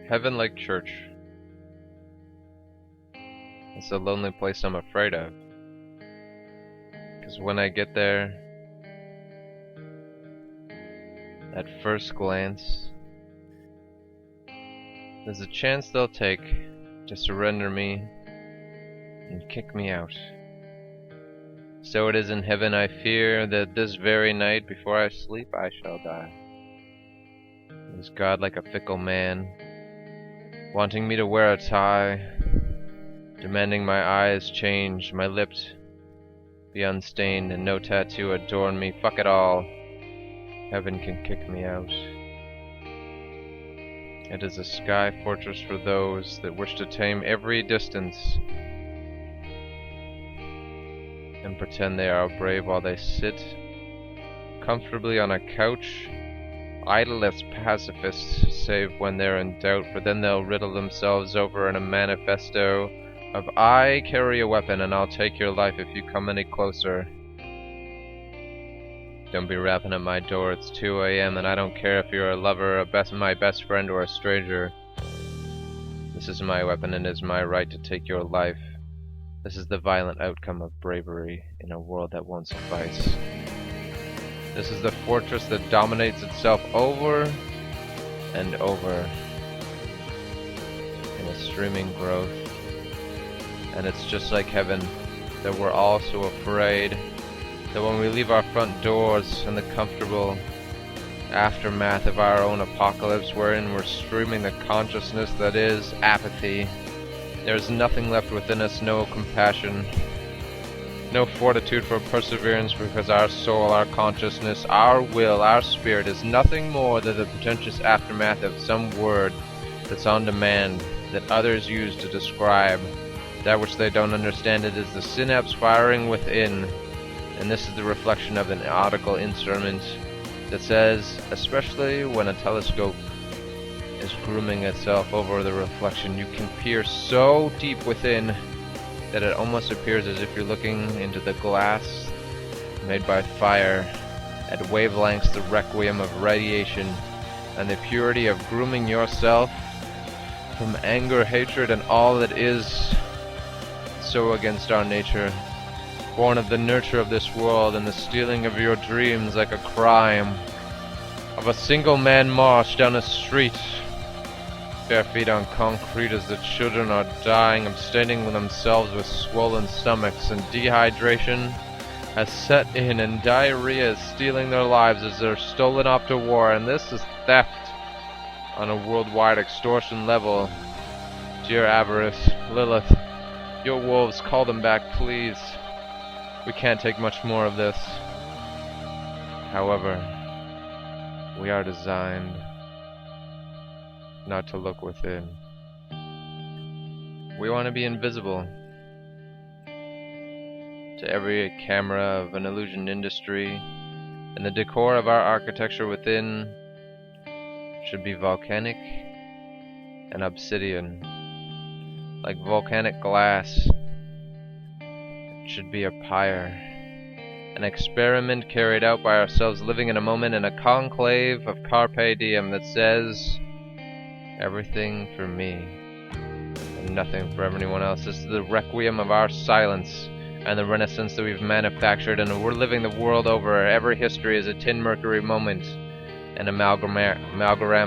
Heaven like church. It's a lonely place I'm afraid of. Because when I get there, at first glance, there's a chance they'll take to surrender me and kick me out. So it is in heaven. I fear that this very night before I sleep I shall die. Is God like a fickle man, wanting me to wear a tie, demanding my eyes change, my lips be unstained, and no tattoo adorn me? Fuck it all. Heaven can kick me out. It is a sky fortress for those that wish to tame every distance and pretend they are brave while they sit comfortably on a couch, idle as pacifists, save when they're in doubt, for then they'll riddle themselves over in a manifesto of "I carry a weapon and I'll take your life if you come any closer." Don't be rapping at my door, it's 2 a.m. and I don't care if you're a lover, my best friend, or a stranger. This is my weapon and it is my right to take your life. This is the violent outcome of bravery in a world that won't suffice. This is the fortress that dominates itself over and over in a streaming growth. And it's just like heaven, that we're all so afraid that when we leave our front doors in the comfortable aftermath of our own apocalypse, wherein we're streaming the consciousness that is apathy, there's nothing left within us, no compassion, no fortitude for perseverance, because our soul, our consciousness, our will, our spirit is nothing more than the pretentious aftermath of some word that's on demand that others use to describe that which they don't understand. It is the synapse firing within, and this is the reflection of an nautical instrument that says, especially when a telescope is grooming itself over the reflection, you can peer so deep within that it almost appears as if you're looking into the glass made by fire at wavelengths, the requiem of radiation, and the purity of grooming yourself from anger, hatred, and all that is so against our nature, born of the nurture of this world and the stealing of your dreams, like a crime of a single man march down a street, bare feet on concrete, as the children are dying, abstaining themselves with swollen stomachs, and dehydration has set in, and diarrhea is stealing their lives as they're stolen off to war. And this is theft on a worldwide extortion level. Dear Avarice, Lilith, your wolves, call them back, please. We can't take much more of this. However, we are designed not to look within. We want to be invisible to every camera of an illusion industry, and the decor of our architecture within should be volcanic and obsidian. Like volcanic glass, it should be a pyre, an experiment carried out by ourselves, living in a moment in a conclave of carpe diem that says, everything for me and nothing for everyone else. This is the requiem of our silence and the renaissance that we've manufactured, and we're living the world over. Every history is a tin mercury moment, an amalgam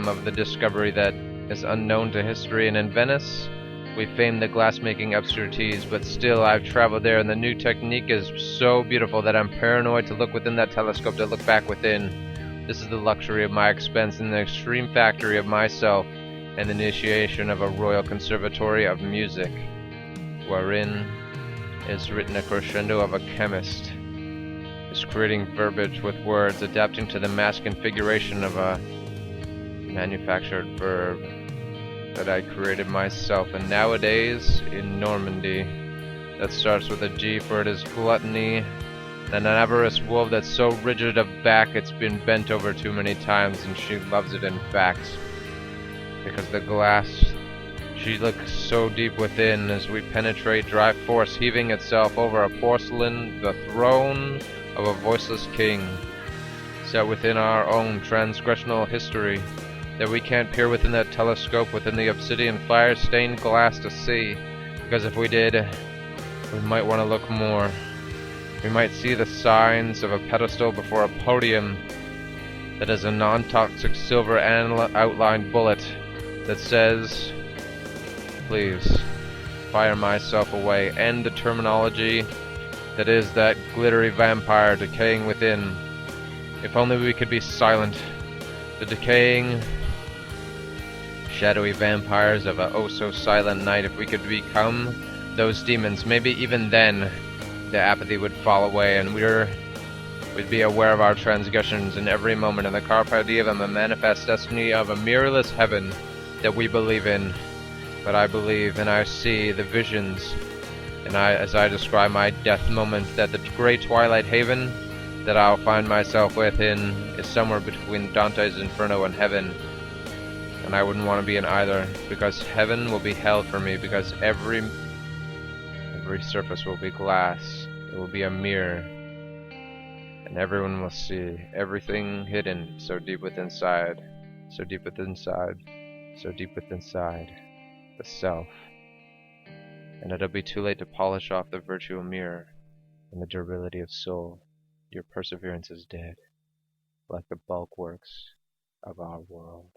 of the discovery that is unknown to history. And in Venice, we fame the glass-making abstrutees, but still I've traveled there, and the new technique is so beautiful that I'm paranoid to look within that telescope, to look back within. This is the luxury of my expense and the extreme factory of myself, and the initiation of a royal conservatory of music, wherein is written a crescendo of a chemist, is creating verbiage with words, adapting to the mass configuration of a manufactured verb that I created myself. And nowadays, in Normandy, that starts with a G, for it is gluttony, and an avarice wolf that's so rigid of back it's been bent over too many times, and she loves it in fact. Because the glass, she looks so deep within as we penetrate, drive force heaving itself over a porcelain, the throne of a voiceless king, set within our own transgressional history, that we can't peer within that telescope within the obsidian fire-stained glass to see, because if we did, we might want to look more. We might see the signs of a pedestal before a podium that is a non-toxic silver outlined bullet that says, please, fire myself away. End the terminology that is that glittery vampire decaying within. If only we could be silent. The decaying, shadowy vampires of a oh-so-silent night. If we could become those demons, maybe even then the apathy would fall away and we'd be aware of our transgressions in every moment, in the carpe diem, the manifest destiny of a mirrorless heaven that we believe in. But I believe and I see the visions, and as I describe my death moment, that the great twilight haven that I'll find myself within is somewhere between Dante's Inferno and heaven. And I wouldn't want to be in either, because heaven will be hell for me, because every surface will be glass. It will be a mirror, and everyone will see everything hidden so deep within inside, so deep within inside, so deep within inside, the self. And it'll be too late to polish off the virtual mirror and the durability of soul. Your perseverance is dead, like the bulk works of our world.